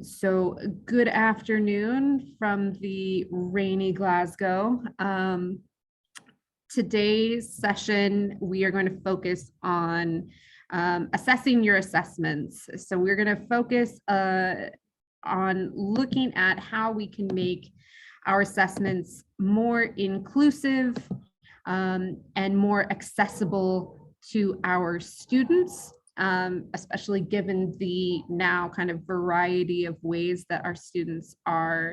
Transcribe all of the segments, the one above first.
So good afternoon from the rainy Glasgow. Today's session, we are going to focus on assessing your assessments. So we're going to focus on looking at how we can make our assessments more inclusive and more accessible to our students, especially given the now kind of variety of ways that our students are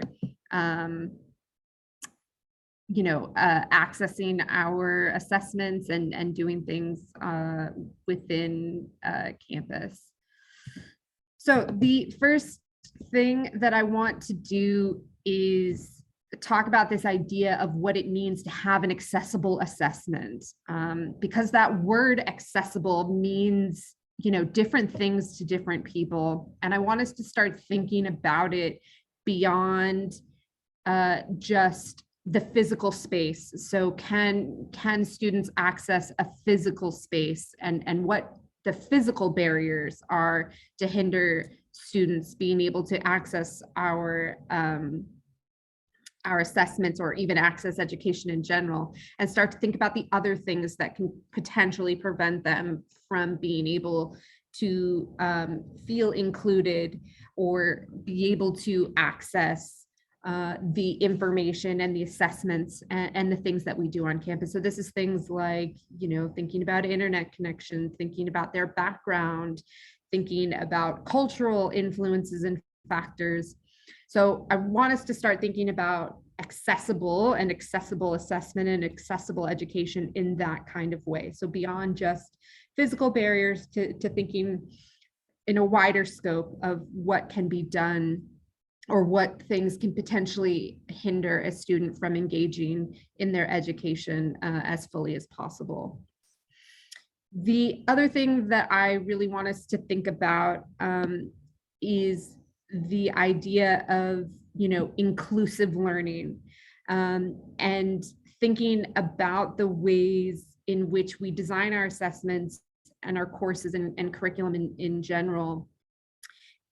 accessing our assessments and doing things within campus. So the first thing that I want to do is talk about this idea of what it means to have an accessible assessment, because that word accessible means different things to different people. And I want us to start thinking about it beyond just the physical space. So can students access a physical space, and what the physical barriers are to hinder students being able to access our assessments or even access education in general, and start to think about the other things that can potentially prevent them from being able to feel included or be able to access the information and the assessments and the things that we do on campus. So this is things like, thinking about internet connection, thinking about their background, thinking about cultural influences and factors. So I want us to start thinking about accessible assessment and accessible education in that kind of way. So beyond just physical barriers to thinking in a wider scope of what can be done or what things can potentially hinder a student from engaging in their education as fully as possible. The other thing that I really want us to think about is the idea of, inclusive learning, and thinking about the ways in which we design our assessments and our courses and curriculum in general,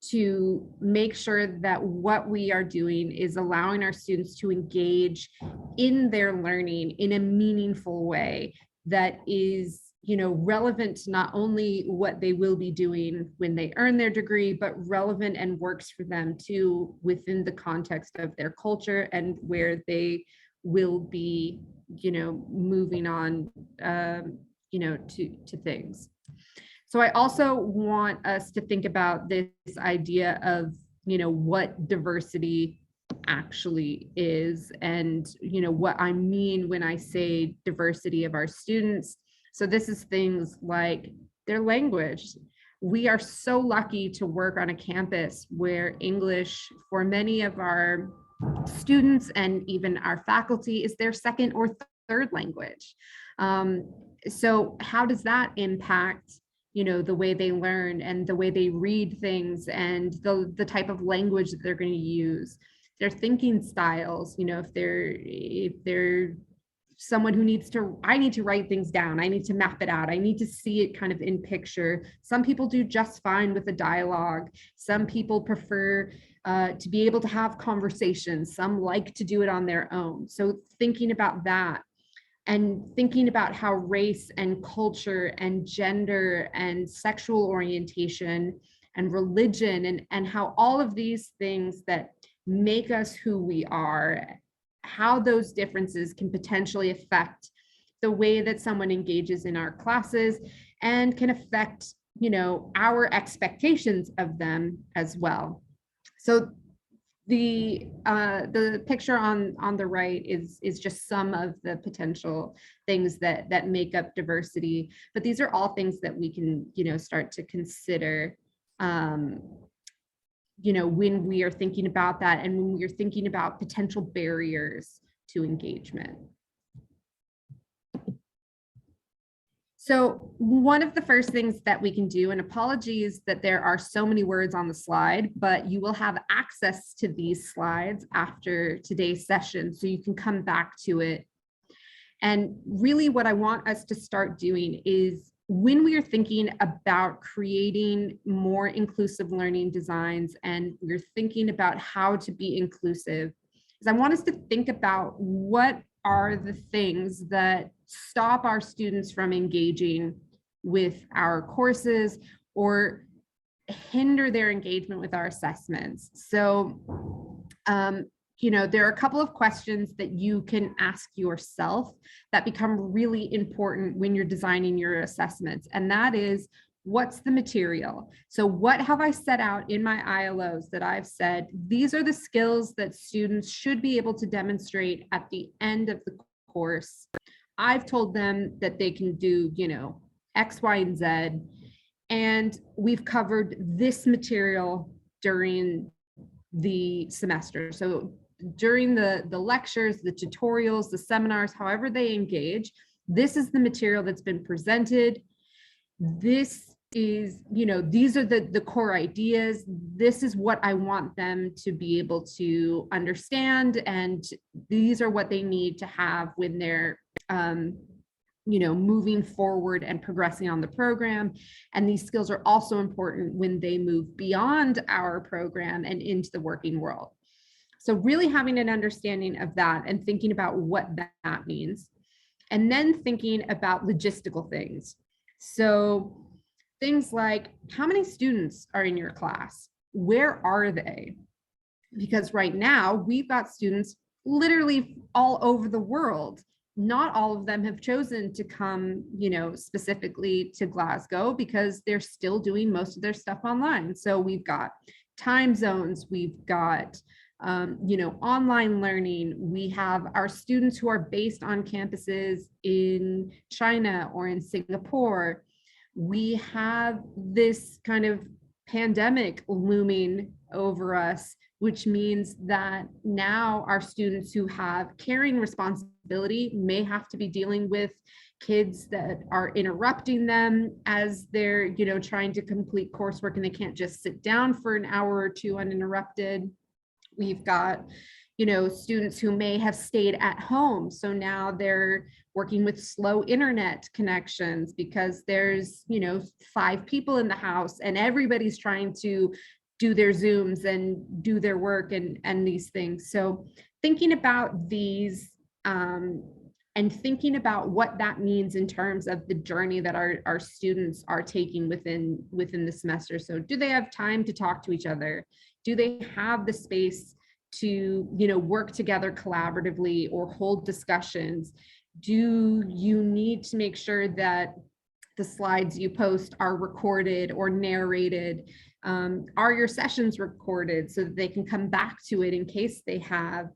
to make sure that what we are doing is allowing our students to engage in their learning in a meaningful way that is, relevant to not only what they will be doing when they earn their degree, but relevant and works for them too within the context of their culture and where they will be, moving on, to things. So I also want us to think about this idea of, what diversity actually is, and, what I mean when I say diversity of our students. So this is things like their language. We are so lucky to work on a campus where English, for many of our students and even our faculty, is their second or third language. So how does that impact the way they learn and the way they read things and the type of language that they're going to use, their thinking styles? If they're someone who I need to write things down, I need to map it out, I need to see it kind of in picture. Some people do just fine with a dialogue. Some people prefer to be able to have conversations. Some like to do it on their own. So thinking about that, and thinking about how race and culture and gender and sexual orientation and religion and how all of these things that make us who we are, how those differences can potentially affect the way that someone engages in our classes and can affect, our expectations of them as well. So the picture on the right is just some of the potential things that make up diversity, but these are all things that we can start to consider when we are thinking about that and when we are thinking about potential barriers to engagement. So one of the first things that we can do, and apologies that there are so many words on the slide, but you will have access to these slides after today's session, so you can come back to it. And really what I want us to start doing is when we are thinking about creating more inclusive learning designs and we're thinking about how to be inclusive, is I want us to think about what are the things that stop our students from engaging with our courses or hinder their engagement with our assessments. So, there are a couple of questions that you can ask yourself that become really important when you're designing your assessments. And that is, what's the material? So what have I set out in my ILOs that I've said, these are the skills that students should be able to demonstrate at the end of the course. I've told them that they can do, X, Y, and Z. And we've covered this material during the semester. So during the lectures, the tutorials, the seminars, however they engage, this is the material that's been presented. This is, these are the core ideas. This is what I want them to be able to understand. And these are what they need to have when they're, moving forward and progressing on the program. And these skills are also important when they move beyond our program and into the working world. So really having an understanding of that and thinking about what that means. And then thinking about logistical things. So things like, how many students are in your class? Where are they? Because right now we've got students literally all over the world. Not all of them have chosen to come, specifically to Glasgow because they're still doing most of their stuff online. So we've got time zones, we've got, online learning. We have our students who are based on campuses in China or in Singapore. We have this kind of pandemic looming over us, which means that now our students who have caring responsibility may have to be dealing with kids that are interrupting them as they're, trying to complete coursework and they can't just sit down for an hour or two uninterrupted. We've got, students who may have stayed at home. So now they're working with slow internet connections because there's, 5 people in the house and everybody's trying to do their Zooms and do their work and these things. So thinking about these and thinking about what that means in terms of the journey that our students are taking within the semester. So do they have time to talk to each other? Do they have the space to, work together collaboratively or hold discussions? Do you need to make sure that the slides you post are recorded or narrated? Are your sessions recorded so that they can come back to it in case they have,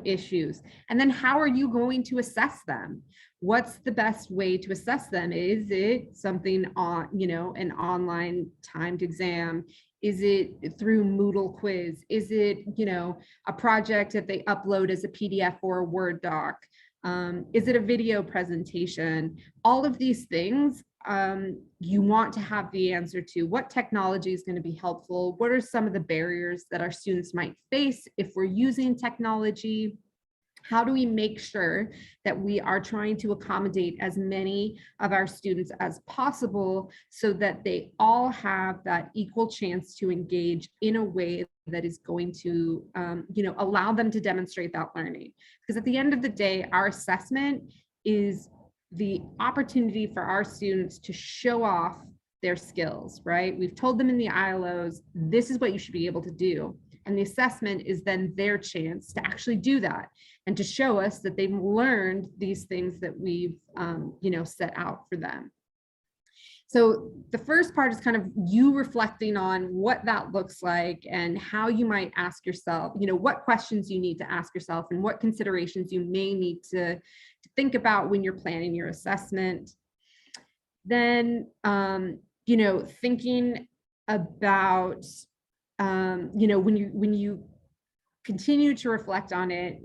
issues? And then how are you going to assess them? What's the best way to assess them? Is it something on, an online timed exam? Is it through Moodle quiz? Is it, a project that they upload as a PDF or a Word doc? Is it a video presentation? All of these things you want to have the answer to. What technology is going to be helpful? What are some of the barriers that our students might face if we're using technology? How do we make sure that we are trying to accommodate as many of our students as possible so that they all have that equal chance to engage in a way that is going to, allow them to demonstrate that learning? Because at the end of the day, our assessment is the opportunity for our students to show off their skills, right? We've told them in the ILOs, this is what you should be able to do. And the assessment is then their chance to actually do that and to show us that they've learned these things that we've, set out for them. So the first part is kind of you reflecting on what that looks like and how you might ask yourself, what questions you need to ask yourself and what considerations you may need to think about when you're planning your assessment. Then, thinking about, when you continue to reflect on it,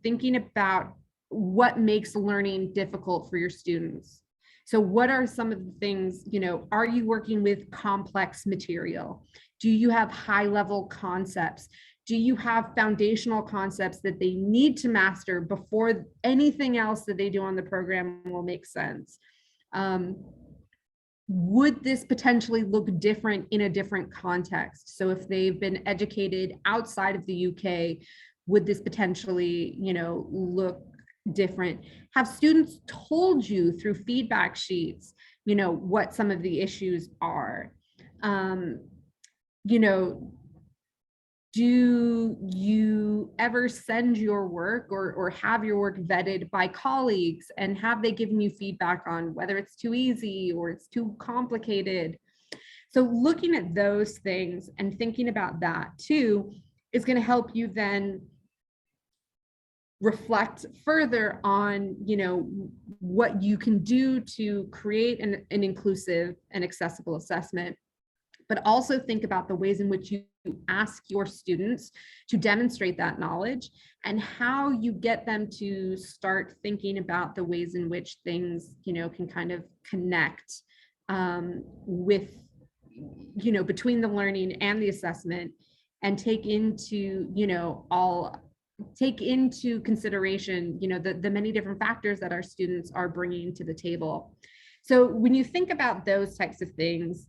thinking about what makes learning difficult for your students. So what are some of the things, are you working with complex material? Do you have high level concepts? Do you have foundational concepts that they need to master before anything else that they do on the program will make sense? Would this potentially look different in a different context? So if they've been educated outside of the UK, would this potentially, look different? Have students told you through feedback sheets, what some of the issues are? You know, do you ever send your work or have your work vetted by colleagues, and have they given you feedback on whether it's too easy or it's too complicated? So looking at those things and thinking about that too is going to help you then reflect further on, what you can do to create an inclusive and accessible assessment, but also think about the ways in which you ask your students to demonstrate that knowledge, and how you get them to start thinking about the ways in which things, can kind of connect with, between the learning and the assessment, and take into, take into consideration, the many different factors that our students are bringing to the table. So when you think about those types of things,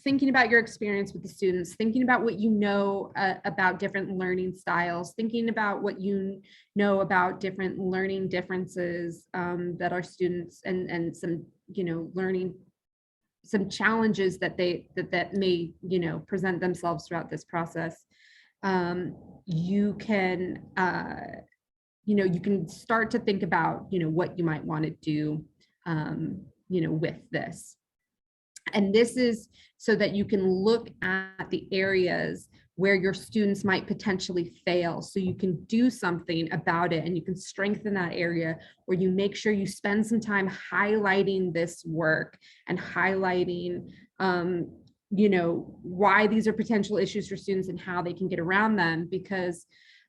thinking about your experience with the students, thinking about what you know about different learning styles, thinking about what you know about different learning differences that our students, and some, learning, some challenges that may, present themselves throughout this process. You can, you can start to think about, what you might want to do, with this. And this is so that you can look at the areas where your students might potentially fail, so you can do something about it, and you can strengthen that area, or you make sure you spend some time highlighting this work and highlighting, why these are potential issues for students and how they can get around them. Because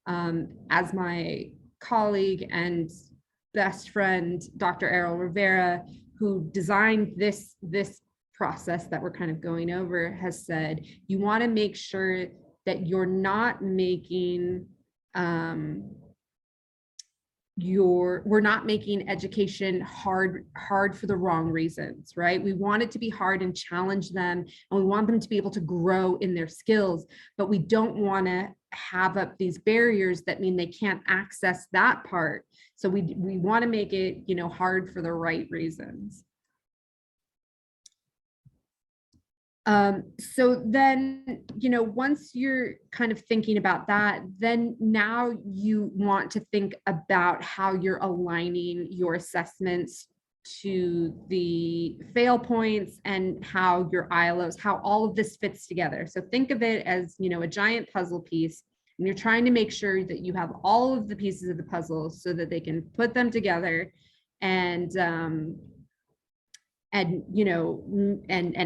as my colleague and best friend, Dr. Errol Rivera, who designed this process that we're kind of going over, has said, you want to make sure that you're not making we're not making education hard for the wrong reasons, right? We want it to be hard and challenge them, and we want them to be able to grow in their skills, but we don't want to have up these barriers that mean they can't access that part. So we want to make it, hard for the right reasons. So then, once you're kind of thinking about that, then now you want to think about how you're aligning your assessments to the fail points and how your ILOs, how all of this fits together. So think of it as, a giant puzzle piece, and you're trying to make sure that you have all of the pieces of the puzzle so that they can put them together and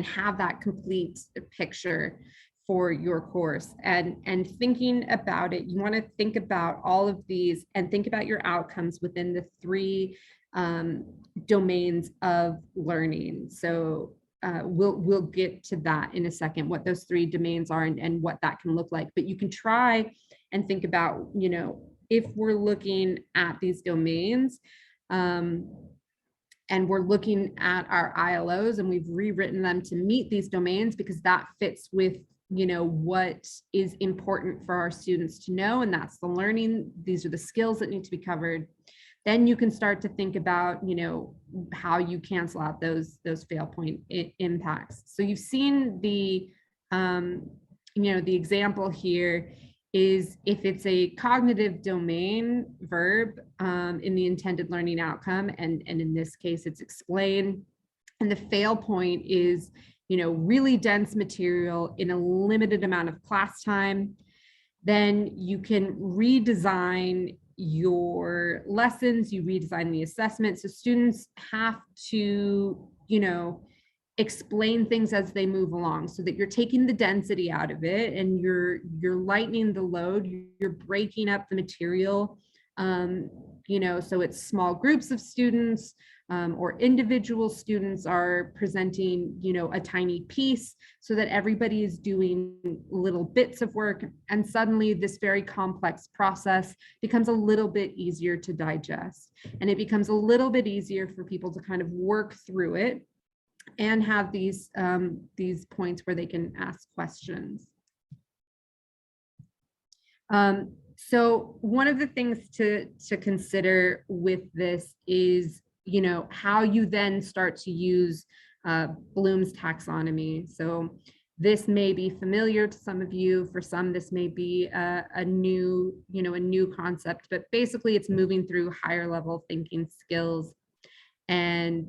have that complete picture for your course. And thinking about it, you want to think about all of these and think about your outcomes within the three domains of learning. So we'll get to that in a second, what those three domains are and what that can look like. But you can try and think about, if we're looking at these domains, and we're looking at our ILOs and we've rewritten them to meet these domains because that fits with, what is important for our students to know, and that's the learning. These are the skills that need to be covered. Then you can start to think about, how you cancel out those fail point impacts. So you've seen the, the example here is if it's a cognitive domain verb in the intended learning outcome, and in this case it's explain, and the fail point is, really dense material in a limited amount of class time, then you can redesign your lessons, you redesign the assessment. So students have to, explain things as they move along, so that you're taking the density out of it and you're lightening the load, you're breaking up the material, so it's small groups of students, or individual students are presenting, a tiny piece, so that everybody is doing little bits of work. And suddenly this very complex process becomes a little bit easier to digest. And it becomes a little bit easier for people to kind of work through it and have these points where they can ask questions. So one of the things to consider with this is, how you then start to use Bloom's taxonomy. So this may be familiar to some of you. For some, this may be a new concept, but basically it's moving through higher level thinking skills. And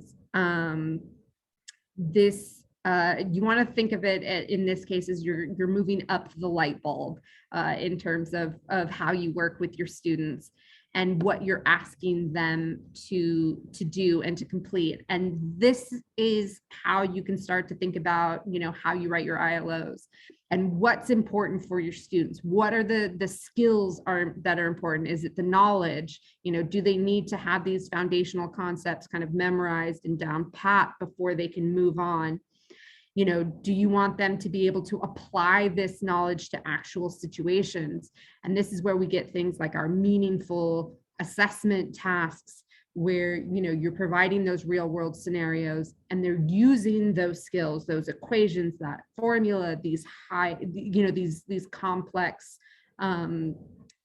this, you want to think of it in this case as you're moving up the light bulb in terms of how you work with your students and what you're asking them to do and to complete. And this is how you can start to think about, how you write your ILOs and what's important for your students. What are the skills that are important? Is it the knowledge? Do they need to have these foundational concepts kind of memorized and down pat before they can move on? Do you want them to be able to apply this knowledge to actual situations? And this is where we get things like our meaningful assessment tasks, where you're providing those real world scenarios and they're using those skills, those equations, that formula, these these complex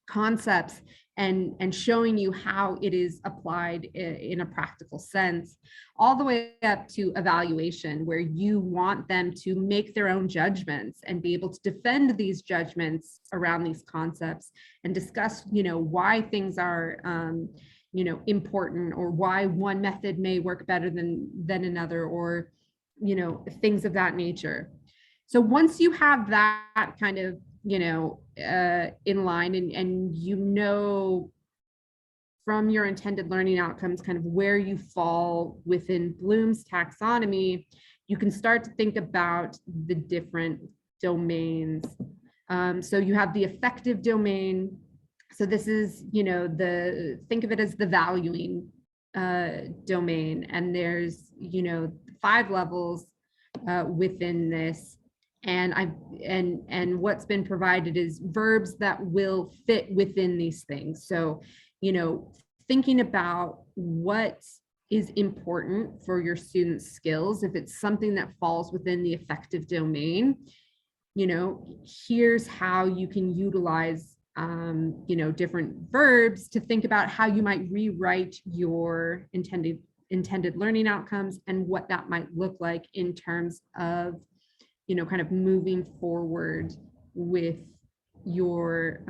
concepts, and showing you how it is applied in a practical sense, all the way up to evaluation, where you want them to make their own judgments and be able to defend these judgments around these concepts and discuss, why things are important, or why one method may work better than another, or things of that nature. So once you have that kind of in line, and from your intended learning outcomes kind of where you fall within Bloom's taxonomy, you can start to think about the different domains. So you have the affective domain. So this is, think of it as the valuing domain. And there's, 5 levels within this. And what's been provided is verbs that will fit within these things. So, thinking about what is important for your students' skills, if it's something that falls within the affective domain, here's how you can utilize, different verbs to think about how you might rewrite your intended learning outcomes and what that might look like in terms of, kind of moving forward with your,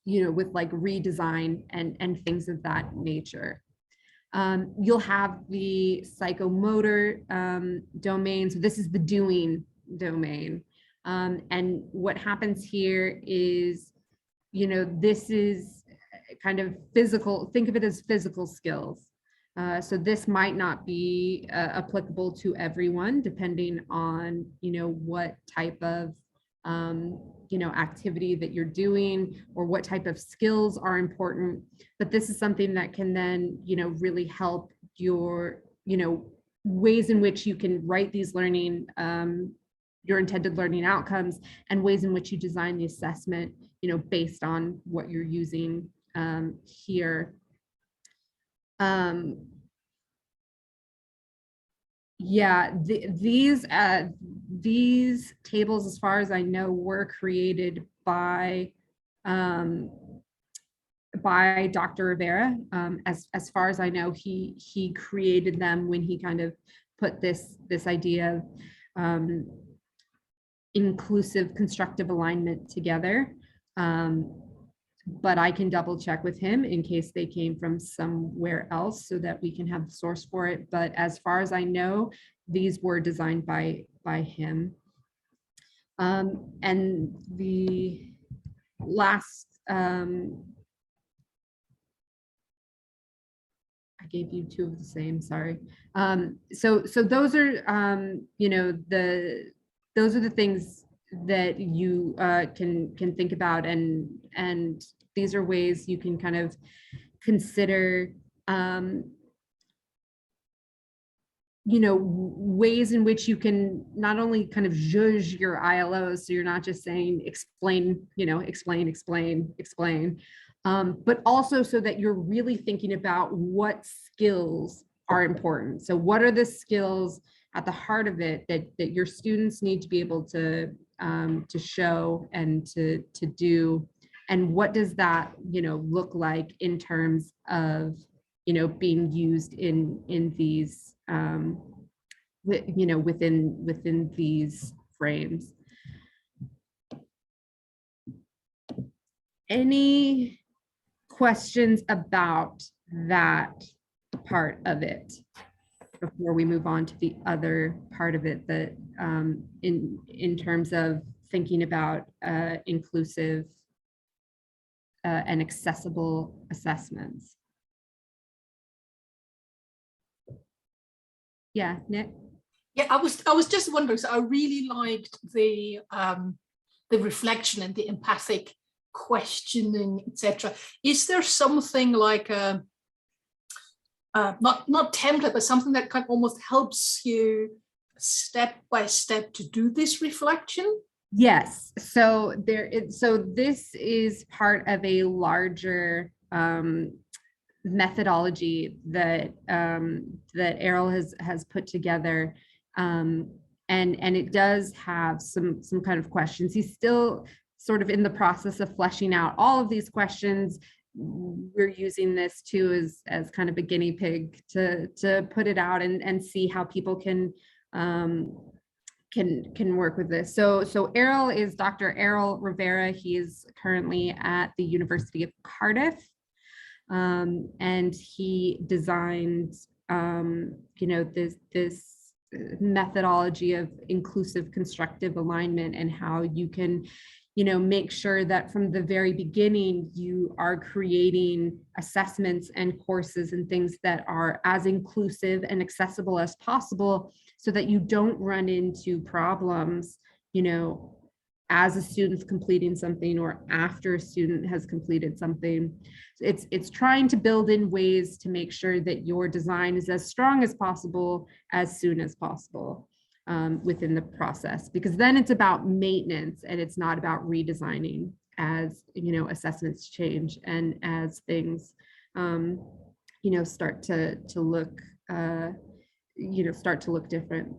with like redesign and things of that nature. You'll have the psychomotor domain. So this is the doing domain. And what happens here is, this is kind of physical, think of it as physical skills. So this might not be applicable to everyone, depending on, what type of, activity that you're doing, or what type of skills are important. But this is something that can then, really help your, ways in which you can write these learning, your intended learning outcomes, and ways in which you design the assessment, based on what you're using here. Yeah, these tables, as far as I know, were created by Dr. Rivera. As far as I know, he created them when he kind of put this idea of inclusive constructive alignment together. But I can double check with him in case they came from somewhere else so that we can have the source for it. But as far as I know, these were designed by him. And the last, I gave you 2 of the same, sorry. So those are, those are the things that you can think about, and these are ways you can kind of consider, ways in which you can not only kind of judge your ILOs, so you're not just saying explain, explain, but also so that you're really thinking about what skills are important. So what are the skills at the heart of it that your students need to be able to show and to do, and what does that look like in terms of being used in these within these frames. Any questions about that part of it before we move on to the other part of it, that in terms of thinking about inclusive and accessible assessments? Yeah, Nick? Yeah, I was just wondering, so I really liked the reflection and the empathic questioning, etc. Is there something like a not template, but something that kind of almost helps you step by step to do this reflection? Yes. So this is part of a larger methodology that that Errol has put together, and it does have some kind of questions. He's still sort of in the process of fleshing out all of these questions. We're using this too as kind of a guinea pig to put it out and see how people can work with this. So Errol is Dr. Errol Rivera. He is currently at the University of Cardiff. And he designed, this methodology of inclusive constructive alignment, and how you can, make sure that from the very beginning, you are creating assessments and courses and things that are as inclusive and accessible as possible, so that you don't run into problems, as a student's completing something or after a student has completed something. It's trying to build in ways to make sure that your design is as strong as possible as soon as possible within the process, because then it's about maintenance and it's not about redesigning as assessments change and as things start to look different.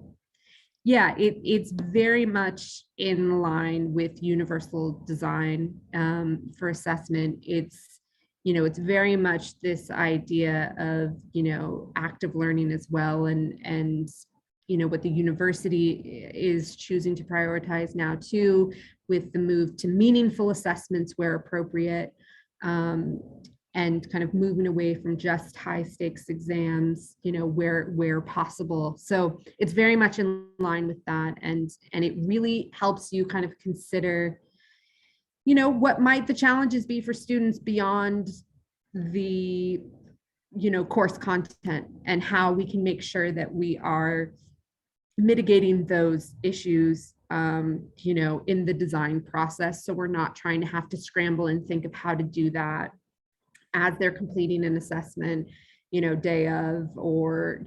Yeah, it's very much in line with universal design for assessment. It's very much this idea of active learning as well, and what the university is choosing to prioritize now too, with the move to meaningful assessments where appropriate, and kind of moving away from just high stakes exams, where possible. So it's very much in line with that. And it really helps you kind of consider, what might the challenges be for students beyond the, course content, and how we can make sure that we are mitigating those issues, in the design process. So we're not trying to have to scramble and think of how to do that as they're completing an assessment, day of, or,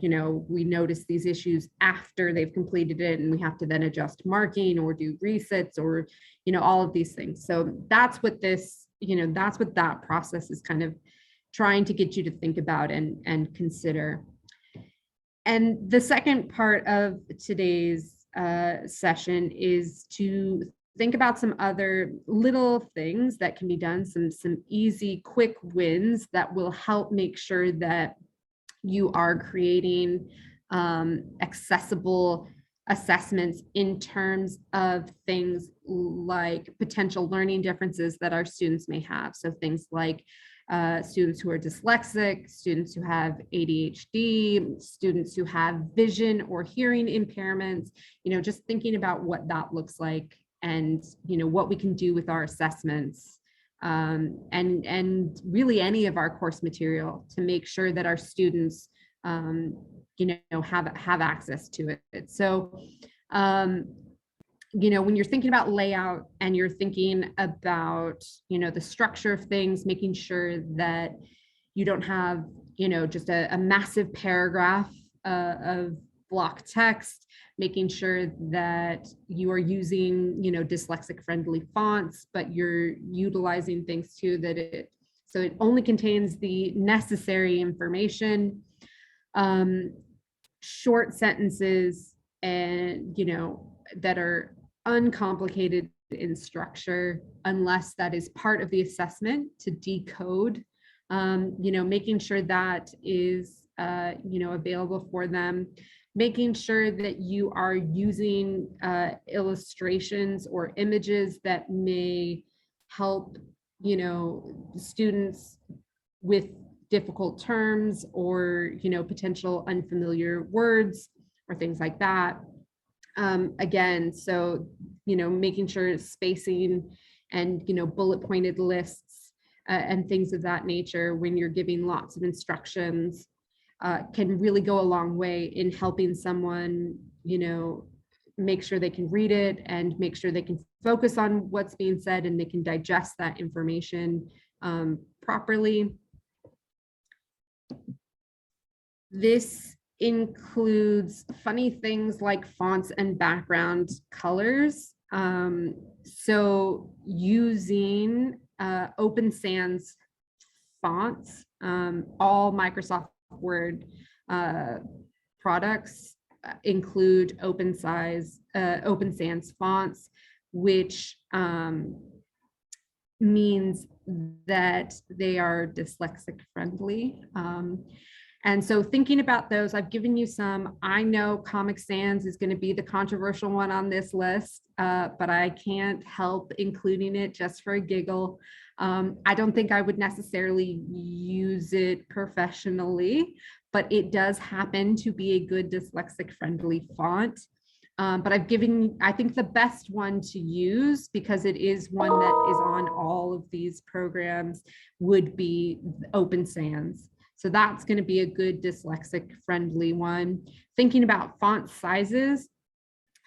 we notice these issues after they've completed it and we have to then adjust marking or do resets or, all of these things. So that's what that's what that process is kind of trying to get you to think about and consider. And the second part of today's session is to think about some other little things that can be done, some easy, quick wins that will help make sure that you are creating accessible assessments in terms of things like potential learning differences that our students may have. So things like students who are dyslexic, students who have ADHD, students who have vision or hearing impairments, just thinking about what that looks like, and what we can do with our assessments, and really any of our course material to make sure that our students have access to it. So when you're thinking about layout and you're thinking about the structure of things, making sure that you don't have, just a massive paragraph of block text, making sure that you are using, dyslexic friendly fonts, but you're utilizing things too so it only contains the necessary information, short sentences, and, that are uncomplicated in structure, unless that is part of the assessment to decode, making sure that is, available for them, making sure that you are using illustrations or images that may help, students with difficult terms or, potential unfamiliar words or things like that. Again, so, making sure spacing and, bullet pointed lists and things of that nature when you're giving lots of instructions can really go a long way in helping someone, make sure they can read it and make sure they can focus on what's being said and they can digest that information properly. This includes funny things like fonts and background colors. So using Open Sans fonts, all Microsoft Word products include Open Sans fonts, which means that they are dyslexic friendly. And so thinking about those, I've given you some. I know Comic Sans is going to be the controversial one on this list, but I can't help including it just for a giggle. I don't think I would necessarily use it professionally, but it does happen to be a good dyslexic friendly font. But I've given, I think the best one to use, because it is one that is on all of these programs, would be Open Sans. So that's going to be a good dyslexic friendly one. Thinking about font sizes.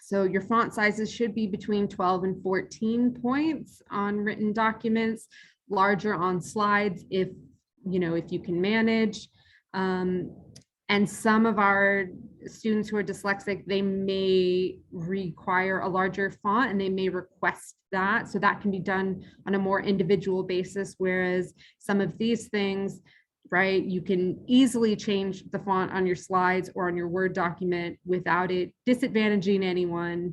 So your font sizes should be between 12 and 14 points on written documents, larger on slides if you can manage. And some of our students who are dyslexic, they may require a larger font and they may request that. So that can be done on a more individual basis, whereas some of these things, right, you can easily change the font on your slides or on your Word document without it disadvantaging anyone,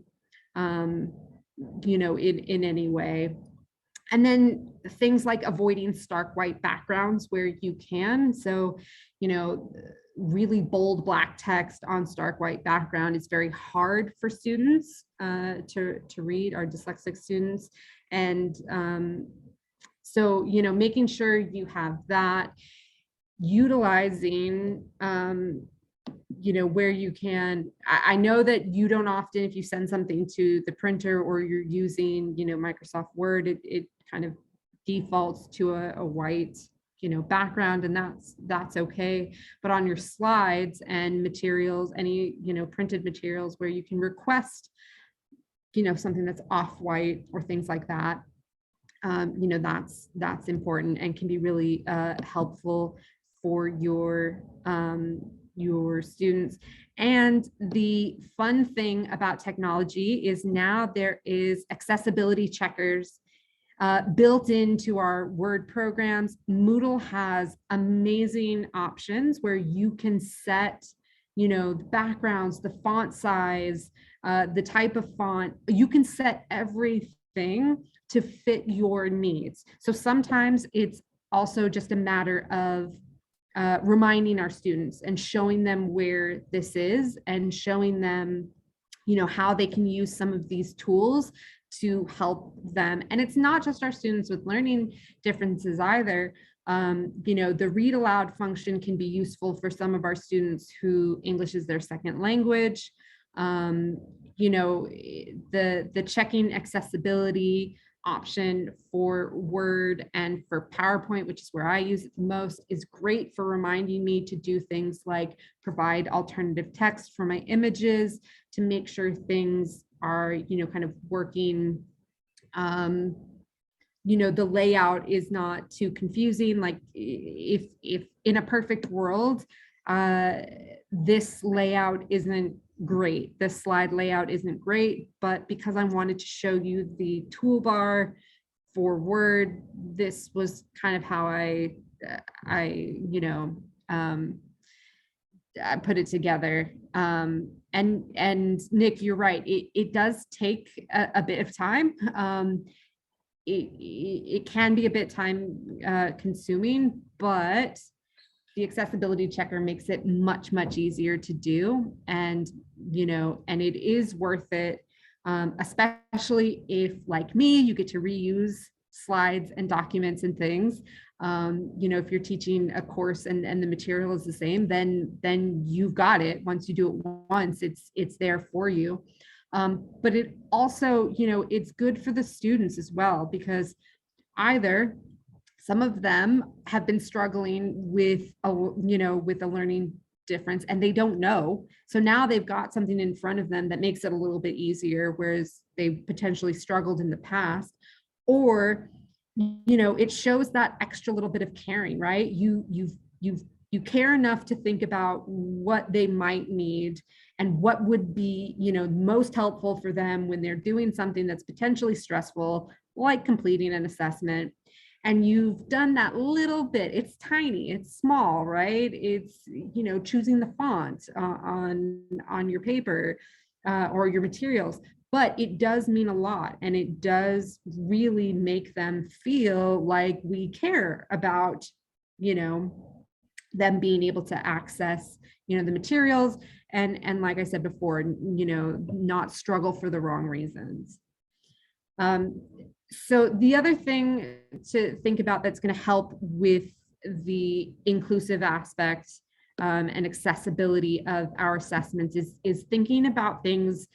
in any way. And then things like avoiding stark white backgrounds where you can. So, really bold black text on stark white background is very hard for students to read, our dyslexic students. And so, making sure you have that, utilizing, where you can. I know that you don't often, if you send something to the printer or you're using, Microsoft Word, it kind of defaults to a white, background, and that's okay. But on your slides and materials, any, printed materials where you can request, something that's off-white or things like that, that's important and can be really helpful for your students. And the fun thing about technology is now there is accessibility checkers built into our Word programs. Moodle has amazing options where you can set, the backgrounds, the font size, the type of font. You can set everything to fit your needs. So sometimes it's also just a matter of reminding our students and showing them where this is and showing them, how they can use some of these tools to help them. And it's not just our students with learning differences either. The read aloud function can be useful for some of our students who English is their second language. The checking accessibility option for Word and for PowerPoint, which is where I use it the most, is great for reminding me to do things like provide alternative text for my images to make sure things are, kind of working, the layout is not too confusing. Like if in a perfect world, this layout isn't great, this slide layout isn't great, but because I wanted to show you the toolbar for Word, this was kind of how I I put it together. And Nick, you're right. It does take a bit of time. It can be a bit time consuming, but the accessibility checker makes it much, much easier to do. And, and it is worth it, especially if, like me, you get to reuse slides and documents and things. If you're teaching a course and the material is the same, then you've got it. Once you do it once, it's there for you. But it also, it's good for the students as well, because either some of them have been struggling with a learning difference and they don't know. So now they've got something in front of them that makes it a little bit easier, whereas they potentially struggled in the past. Or, it shows that extra little bit of caring, right? You care enough to think about what they might need and what would be, most helpful for them when they're doing something that's potentially stressful, like completing an assessment. And you've done that little bit. It's tiny, it's small, right? It's, choosing the font on your paper or your materials, but it does mean a lot. And it does really make them feel like we care about, them being able to access, the materials and like I said before, not struggle for the wrong reasons. So the other thing to think about that's going to help with the inclusive aspect and accessibility of our assessments is thinking about things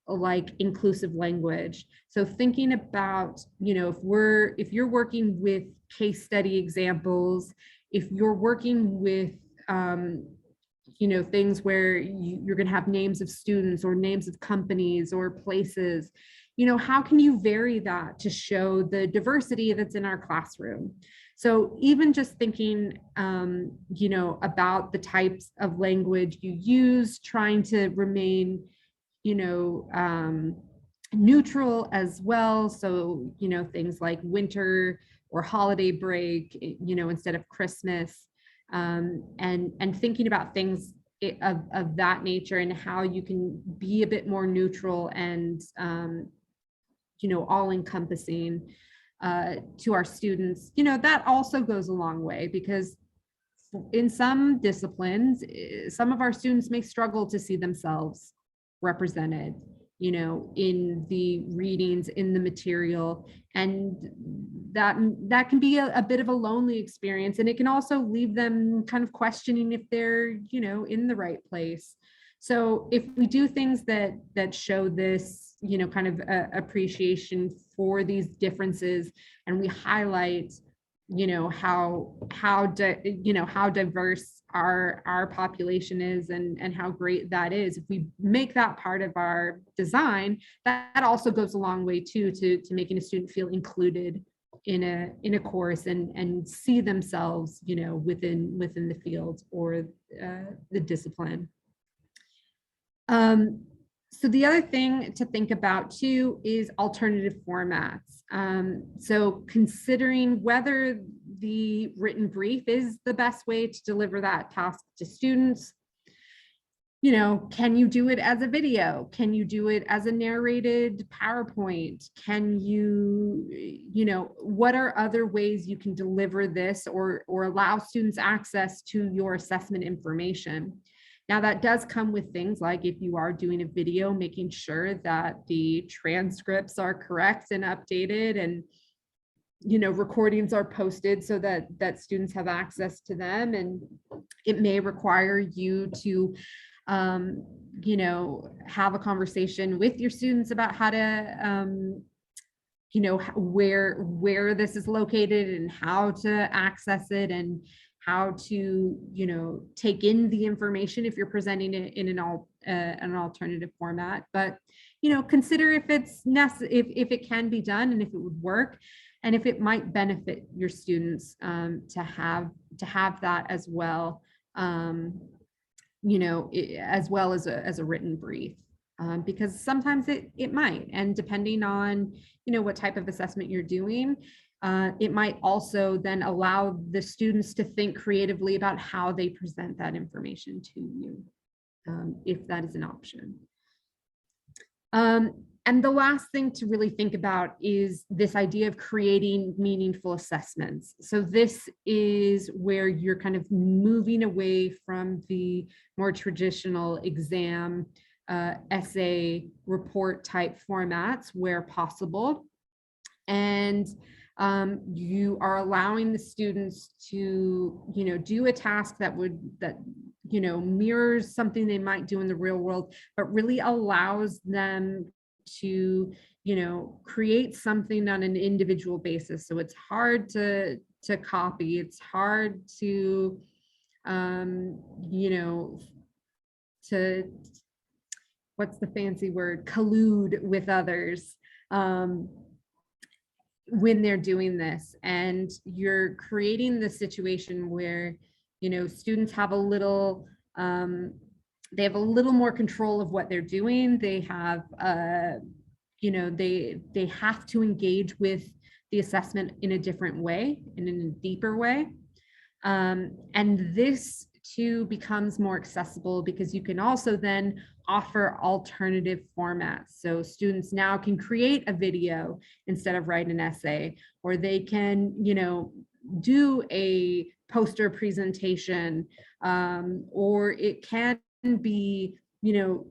like inclusive language. So thinking about, if you're working with case study examples, if you're working with, things where you're going to have names of students or names of companies or places, how can you vary that to show the diversity that's in our classroom? So even just thinking, about the types of language you use, trying to remain, neutral as well. So, things like winter or holiday break, instead of Christmas, and thinking about things of that nature and how you can be a bit more neutral and, all encompassing to our students, that also goes a long way, because in some disciplines, some of our students may struggle to see themselves represented, in the readings, in the material, and that can be a bit of a lonely experience, and it can also leave them kind of questioning if they're, in the right place. So if we do things that show this, kind of appreciation for these differences, and we highlight, how diverse our population is and how great that is, if we make that part of our design, that also goes a long way too to making a student feel included in a course and see themselves, within the field or the discipline. So the other thing to think about too is alternative formats. So considering whether the written brief is the best way to deliver that task to students. Can you do it as a video? Can you do it as a narrated PowerPoint? Can you, what are other ways you can deliver this or allow students access to your assessment information? Now that does come with things like, if you are doing a video, making sure that the transcripts are correct and updated, and recordings are posted so that students have access to them. And it may require you to have a conversation with your students about how to where this is located and how to access it, and how to, take in the information if you're presenting it in an alternative format. But, consider if it's necessary, if it can be done and if it would work. and if it might benefit your students to have that as well, as well as a written brief. Because sometimes it might, and depending on what type of assessment you're doing, it might also then allow the students to think creatively about how they present that information to you, if that is an option. And the last thing to really think about is this idea of creating meaningful assessments. So this is where you're kind of moving away from the more traditional exam, essay, report type formats where possible. And you are allowing the students to, do a task that mirrors something they might do in the real world, but really allows them to, create something on an individual basis. So it's hard to copy. It's hard to, to, what's the fancy word, collude with others when they're doing this. And you're creating the situation where, students have a little, they have a little more control of what they're doing. They have, they have to engage with the assessment in a different way and in a deeper way. And this too becomes more accessible because you can also then offer alternative formats. So students now can create a video instead of write an essay, or they can, do a poster presentation, or it can be,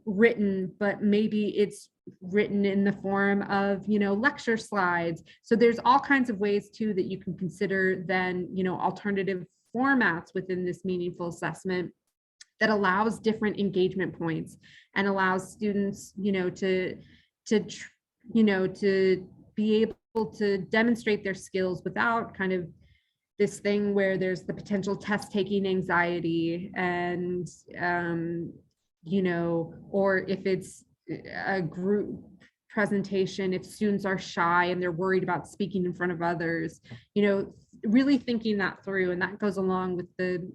written, but maybe it's written in the form of, lecture slides. So there's all kinds of ways too that you can consider then, alternative formats within this meaningful assessment that allows different engagement points and allows students, to be able to demonstrate their skills without kind of this thing where there's the potential test taking anxiety and, or if it's a group presentation, if students are shy and they're worried about speaking in front of others, really thinking that through. And that goes along with the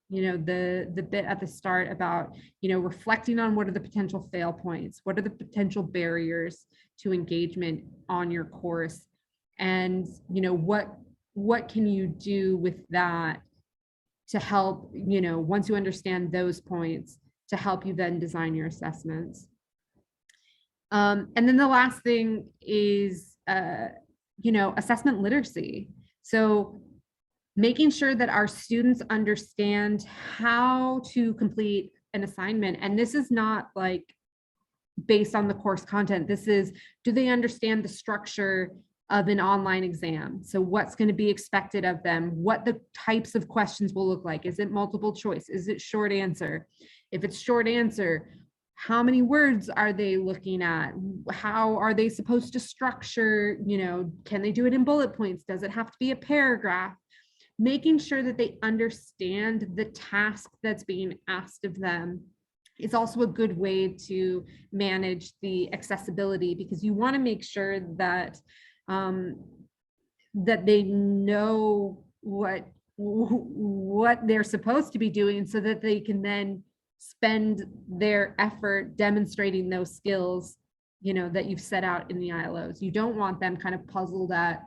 bit at the start about, reflecting on what are the potential fail points, what are the potential barriers to engagement on your course, and, what can you do with that to help, once you understand those points, to help you then design your assessments. And then the last thing is, assessment literacy. So making sure that our students understand how to complete an assignment. And this is not like based on the course content. This is, do they understand the structure of an online exam? So what's going to be expected of them? What the types of questions will look like? Is it multiple choice? Is it short answer? If it's short answer, how many words are they looking at? How are they supposed to structure, can they do it in bullet points? Does it have to be a paragraph? Making sure that they understand the task that's being asked of them is also a good way to manage the accessibility, because you want to make sure that that they know what they're supposed to be doing, so that they can then spend their effort demonstrating those skills, that you've set out in the ILOs. You don't want them kind of puzzled at,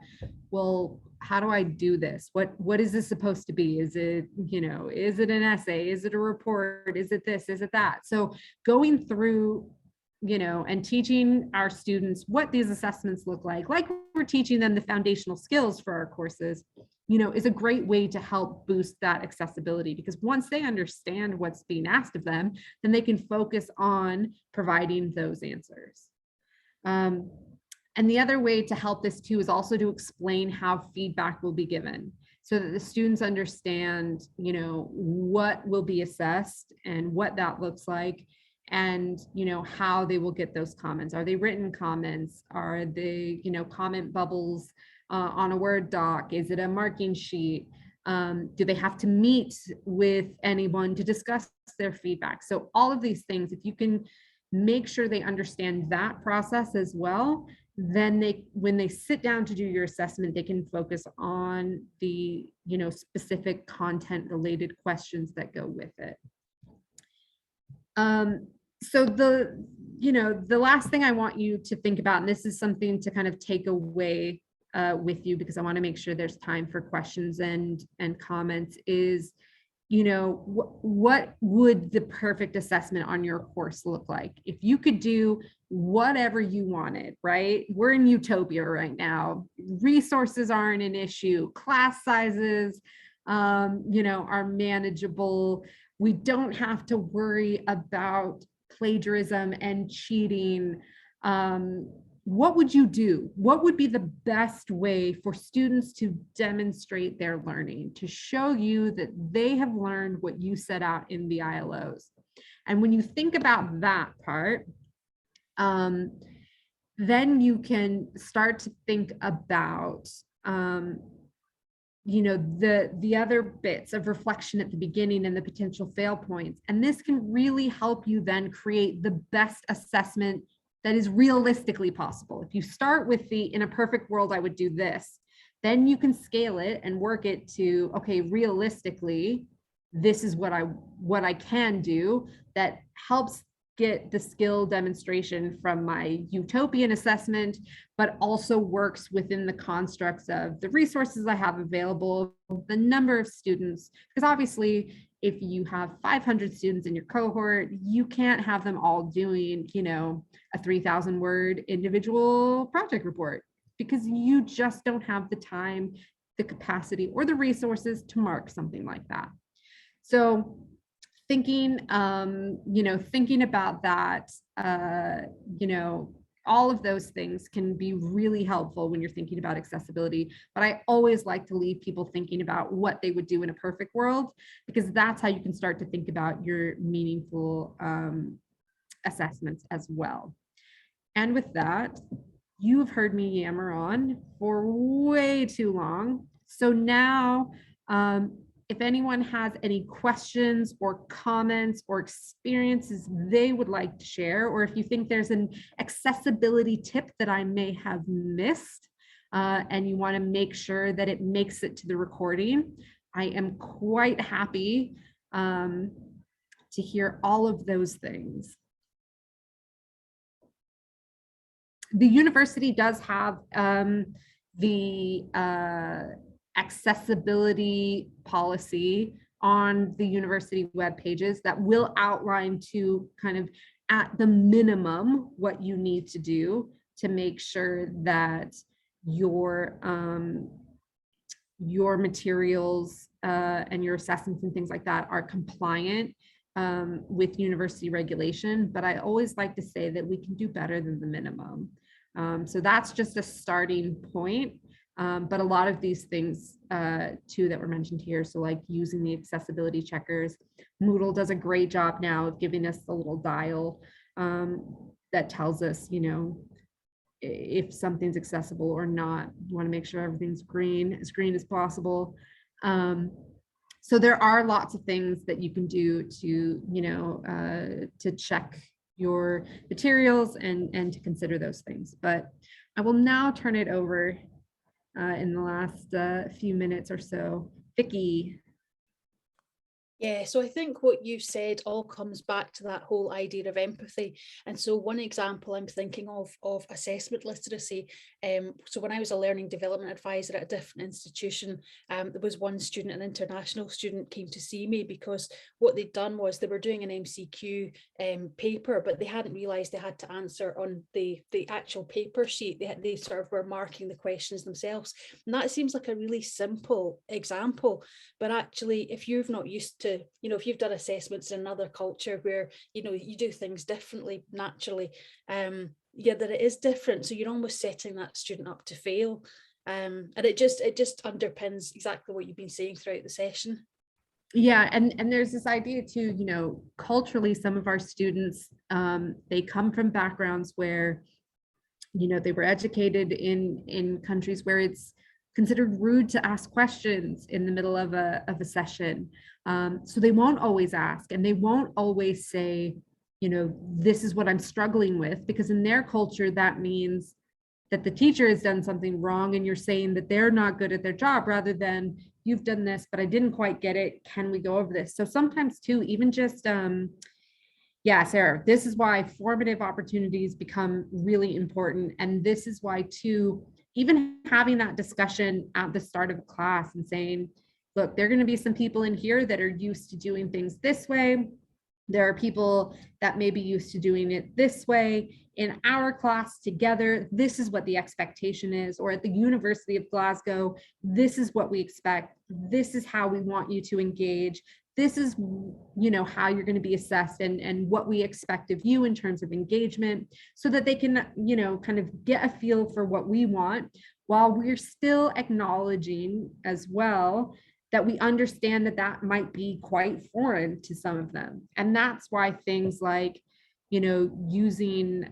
well, how do I do this? What is this supposed to be? Is it, is it an essay? Is it a report? Is it this? Is it that? So going through, and teaching our students what these assessments look like we're teaching them the foundational skills for our courses, is a great way to help boost that accessibility, because once they understand what's being asked of them, then they can focus on providing those answers. And the other way to help this too is also to explain how feedback will be given, so that the students understand, what will be assessed and what that looks like, and, how they will get those comments. Are they written comments? Are they, comment bubbles on a Word doc? Is it a marking sheet? Do they have to meet with anyone to discuss their feedback? So all of these things, if you can make sure they understand that process as well, then when they sit down to do your assessment, they can focus on the, specific content related questions that go with it. So the last thing I want you to think about, and this is something to kind of take away with you, because I want to make sure there's time for questions and comments, is, what would the perfect assessment on your course look like? If you could do whatever you wanted, right? We're in utopia right now. Resources aren't an issue. Class sizes, are manageable. We don't have to worry about plagiarism and cheating. What would you do? What would be the best way for students to demonstrate their learning, to show you that they have learned what you set out in the ILOs? And when you think about that part, then you can start to think about, the other bits of reflection at the beginning and the potential fail points. And this can really help you then create the best assessment that is realistically possible. If you start with in a perfect world, I would do this, then you can scale it and work it to, okay, realistically, this is what I can do that helps get the skill demonstration from my utopian assessment, but also works within the constructs of the resources I have available, the number of students, because obviously if you have 500 students in your cohort, you can't have them all doing, a 3,000 word individual project report, because you just don't have the time, the capacity, or the resources to mark something like that. So thinking about that, all of those things can be really helpful when you're thinking about accessibility. But I always like to leave people thinking about what they would do in a perfect world, because that's how you can start to think about your meaningful assessments as well. And with that, you've heard me yammer on for way too long. So now, if anyone has any questions or comments or experiences they would like to share, or if you think there's an accessibility tip that I may have missed, and you want to make sure that it makes it to the recording, I am quite happy to hear all of those things. The university does have the accessibility policy on the university web pages that will outline to kind of at the minimum what you need to do to make sure that your materials and your assessments and things like that are compliant with university regulation. But I always like to say that we can do better than the minimum. So that's just a starting point. But a lot of these things too that were mentioned here, so like using the accessibility checkers, Moodle does a great job now of giving us a little dial that tells us, if something's accessible or not. You want to make sure everything's as green as possible. So there are lots of things that you can do to check your materials and to consider those things. But I will now turn it over in the last few minutes or so. Vicky. Yeah, so I think what you've said all comes back to that whole idea of empathy. And so one example I'm thinking of assessment literacy. So when I was a learning development advisor at a different institution, there was one student, an international student, came to see me because what they'd done was they were doing an MCQ paper, but they hadn't realised they had to answer on the actual paper sheet. They sort of were marking the questions themselves. And that seems like a really simple example, but actually if you've not used to, if you've done assessments in another culture where, you do things differently naturally, that it is different. So you're almost setting that student up to fail. And it just underpins exactly what you've been saying throughout the session. Yeah, and there's this idea too, culturally, some of our students, they come from backgrounds where, they were educated in countries where it's considered rude to ask questions in the middle of a session. So they won't always ask, and they won't always say, this is what I'm struggling with, because in their culture, that means that the teacher has done something wrong and you're saying that they're not good at their job, rather than you've done this, but I didn't quite get it. Can we go over this? So sometimes too, even just, yeah, Sarah, this is why formative opportunities become really important. And this is why too, even having that discussion at the start of class and saying, look, there are going to be some people in here that are used to doing things this way. There are people that may be used to doing it this way. In our class together, this is what the expectation is, or at the University of Glasgow, this is what we expect. This is how we want you to engage. This is, you know, how you're going to be assessed, and what we expect of you in terms of engagement, so that they can, you know, kind of get a feel for what we want, while we're still acknowledging as well that we understand that that might be quite foreign to some of them. And that's why things like, you know, using,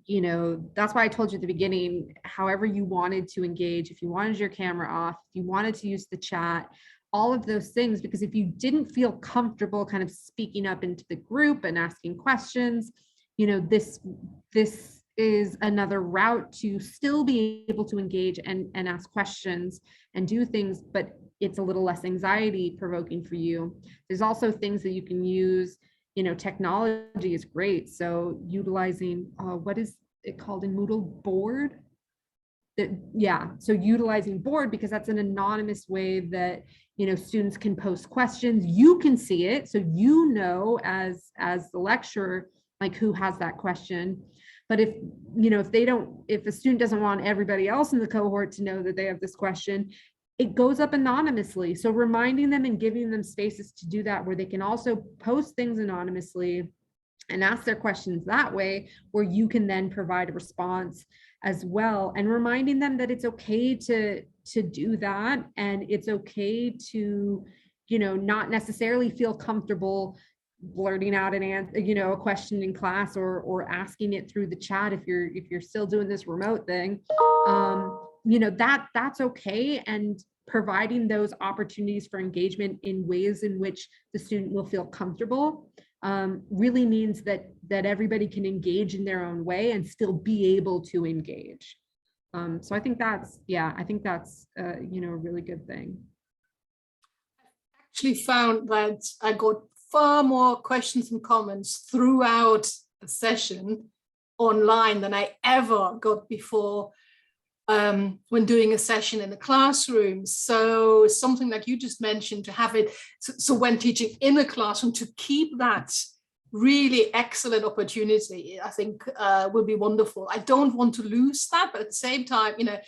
you know, that's why I told you at the beginning, however you wanted to engage, if you wanted your camera off, if you wanted to use the chat, all of those things, because if you didn't feel comfortable kind of speaking up into the group and asking questions, you know, this is another route to still be able to engage and ask questions and do things, but it's a little less anxiety provoking for you. There's also things that you can use, you know, technology is great. So utilizing, what is it called in Moodle, board? Yeah, so utilizing board, because that's an anonymous way that, you know, students can post questions. You can see it, so you know, as the lecturer, like who has that question. But if, you know, if a student doesn't want everybody else in the cohort to know that they have this question, it goes up anonymously. So reminding them and giving them spaces to do that, where they can also post things anonymously and ask their questions that way, where you can then provide a response as well, and reminding them that it's okay to do that, and it's okay to, you know, not necessarily feel comfortable blurting out an answer, you know, a question in class, or asking it through the chat if you're still doing this remote thing. You know, that's okay, and providing those opportunities for engagement in ways in which the student will feel comfortable really means that everybody can engage in their own way and still be able to engage. So I think that's, yeah, I think that's you know, a really good thing. Actually found that I got far more questions and comments throughout the session online than I ever got before when doing a session in the classroom. So something like you just mentioned, to have it, so when teaching in a classroom, to keep that really excellent opportunity, I think will be wonderful. I don't want to lose that, but at the same time, you know,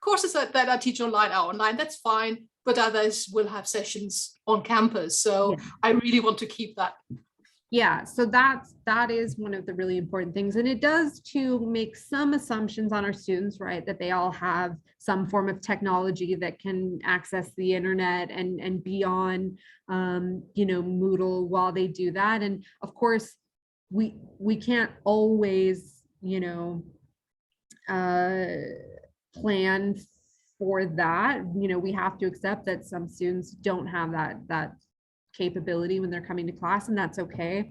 courses that I teach online are online, that's fine, but others will have sessions on campus. So yeah. I really want to keep that. Yeah, so that is one of the really important things. And it does to make some assumptions on our students, right? That they all have some form of technology that can access the internet and be on, you know, Moodle while they do that. And of course, we can't always, you know, plan for that. You know, we have to accept that some students don't have that capability when they're coming to class, and that's okay.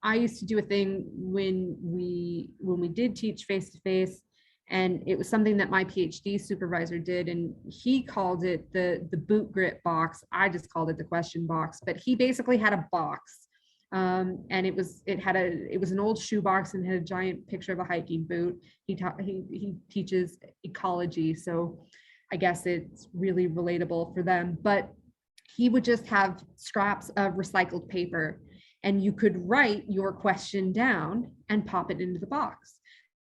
I used to do a thing when we did teach face-to-face, and it was something that my PhD supervisor did, and he called it the boot grip box. I just called it the question box, but he basically had a box, and it was an old shoe box and had a giant picture of a hiking boot. He teaches ecology, so I guess it's really relatable for them. But he would just have scraps of recycled paper, and you could write your question down and pop it into the box.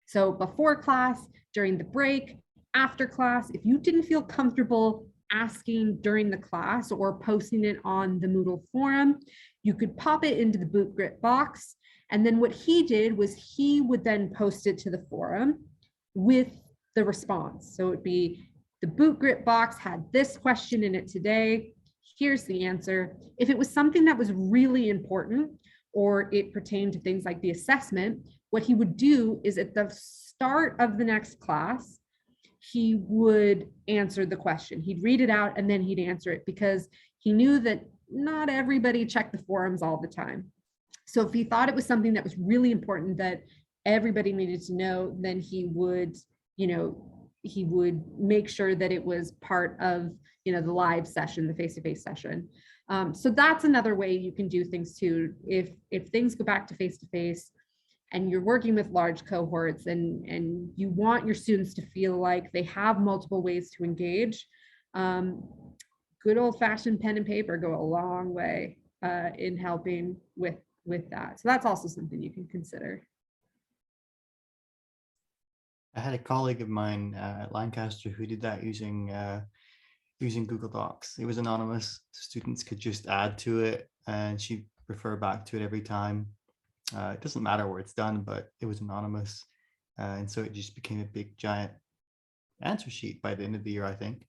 So before class, during the break, after class, if you didn't feel comfortable asking during the class or posting it on the Moodle forum, you could pop it into the boot grip box. And then what he did was he would then post it to the forum with the response. So it'd be, the boot grip box had this question in it today. Here's the answer. If it was something that was really important, or it pertained to things like the assessment, what he would do is at the start of the next class, he would answer the question. He'd read it out and then he'd answer it, because he knew that not everybody checked the forums all the time. So if he thought it was something that was really important, that everybody needed to know, then he would, he would make sure that it was part of, the live session, the face-to-face session. So that's another way you can do things too. If things go back to face-to-face and you're working with large cohorts and you want your students to feel like they have multiple ways to engage, good old-fashioned pen and paper go a long way in helping with that. So that's also something you can consider. I had a colleague of mine at Lancaster who did that using Google Docs. It was anonymous. Students could just add to it and she'd refer back to it every time. It doesn't matter where it's done, but it was anonymous. And so it just became a big giant answer sheet by the end of the year, I think.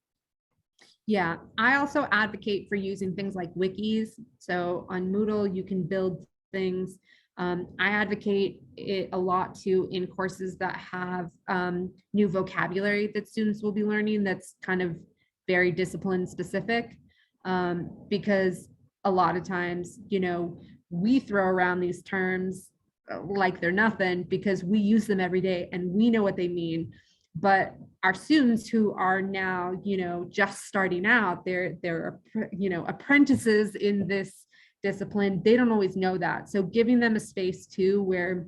Yeah, I also advocate for using things like wikis. So on Moodle, you can build things. I advocate it a lot too in courses that have new vocabulary that students will be learning that's kind of very discipline specific, because a lot of times, we throw around these terms like they're nothing because we use them every day and we know what they mean. But our students who are now, just starting out, they're apprentices in this discipline, they don't always know that. So giving them a space too where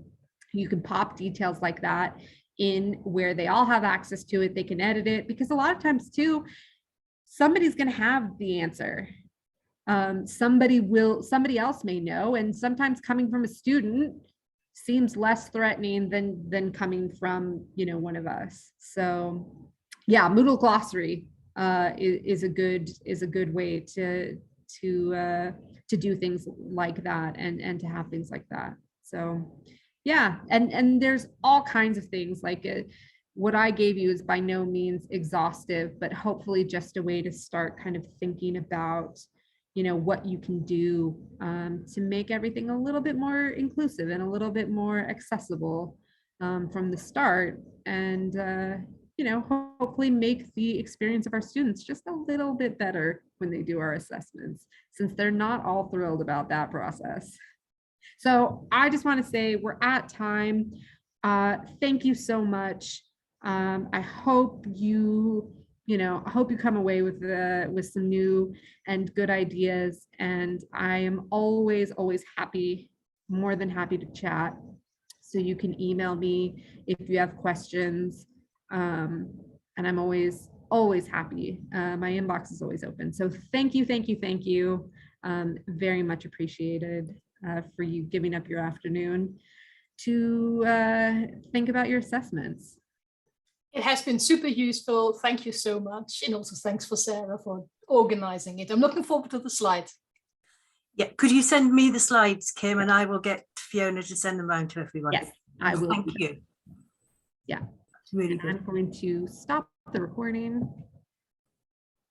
you can pop details like that in, where they all have access to it, they can edit it, because a lot of times too, somebody's going to have the answer. Somebody else may know, and sometimes coming from a student seems less threatening than coming from, one of us. So yeah, Moodle glossary is a good way to do things like that and to have things like that. So yeah, and there's all kinds of things like what I gave you is by no means exhaustive, but hopefully just a way to start kind of thinking about, what you can do to make everything a little bit more inclusive and a little bit more accessible from the start, and hopefully make the experience of our students just a little bit better when they do our assessments, since they're not all thrilled about that process. So I just want to say we're at time. Thank you so much. I hope you come away with some new and good ideas. And I am always happy, more than happy to chat. So you can email me if you have questions. And I'm always happy. My inbox is always open. So thank you. Very much appreciated for you giving up your afternoon to think about your assessments. It has been super useful. Thank you so much. And also thanks for Sarah for organizing it. I'm looking forward to the slides. Yeah, could you send me the slides, Kim, and I will get Fiona to send them around to everyone. Yes, I will. Thank you. Yeah. Really good. I'm going to stop the recording.